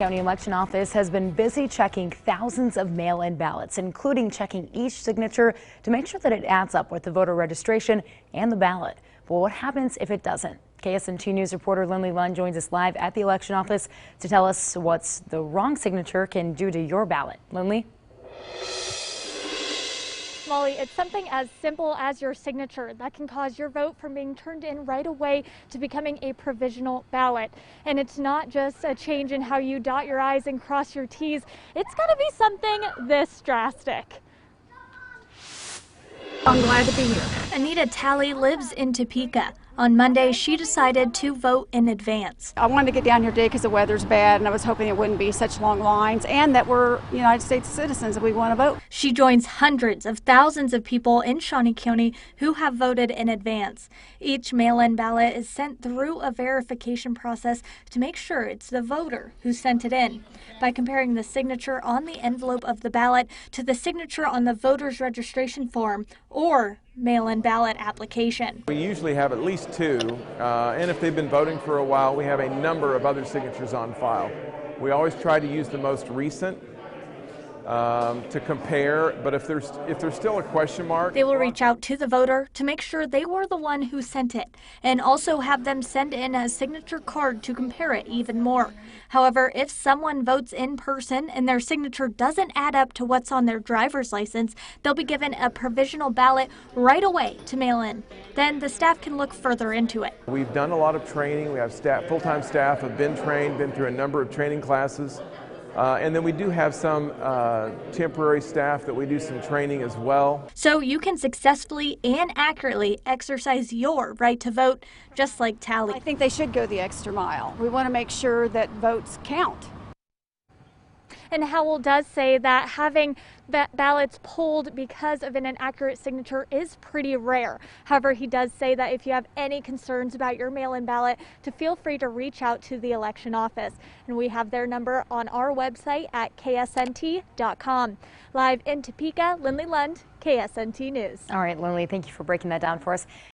County Election Office has been busy checking thousands of mail-in ballots, including checking each signature to make sure that it adds up with the voter registration and the ballot. But what happens if it doesn't? KSNT News reporter Lindley Lund joins us live at the election office to tell us what the wrong signature can do to your ballot. Lindley? Molly, it's something as simple as your signature that can cause your vote from being turned in right away to becoming a provisional ballot. And it's not just a change in how you dot your I's and cross your T's. It's got to be something this drastic. I'm glad to be here. Anita Talley lives in Topeka. On Monday, she decided to vote in advance. I wanted to get down here today because the weather's bad, and I was hoping it wouldn't be such long lines, and that we're United States citizens and we want to vote. She joins hundreds of thousands of people in Shawnee County who have voted in advance. Each mail-in ballot is sent through a verification process to make sure it's the voter who sent it in. By comparing the signature on the envelope of the ballot to the signature on the voter's registration form or mail-in ballot application. We usually have at least two, and if they've been voting for a while, we have a number of other signatures on file. We always try to use the most recent to compare, but if there's still a question mark, they will reach out to the voter to make sure they were the one who sent it, and also have them send in a signature card to compare it even more. However, if someone votes in person and their signature doesn't add up to what's on their driver's license, they'll be given a provisional ballot right away to mail in. Then the staff can look further into it. We've done a lot of training. We have full-time staff have been trained, been through a number of training classes. And then we do have some temporary staff that we do some training as well. So you can successfully and accurately exercise your right to vote, just like Talley. I think they should go the extra mile. We want to make sure that votes count. And Howell does say that having ballots pulled because of an inaccurate signature is pretty rare. However, he does say that if you have any concerns about your mail-in ballot, to feel free to reach out to the election office. And we have their number on our website at ksnt.com. Live in Topeka, Lindley Lund, KSNT News. All right, Lindley, thank you for breaking that down for us.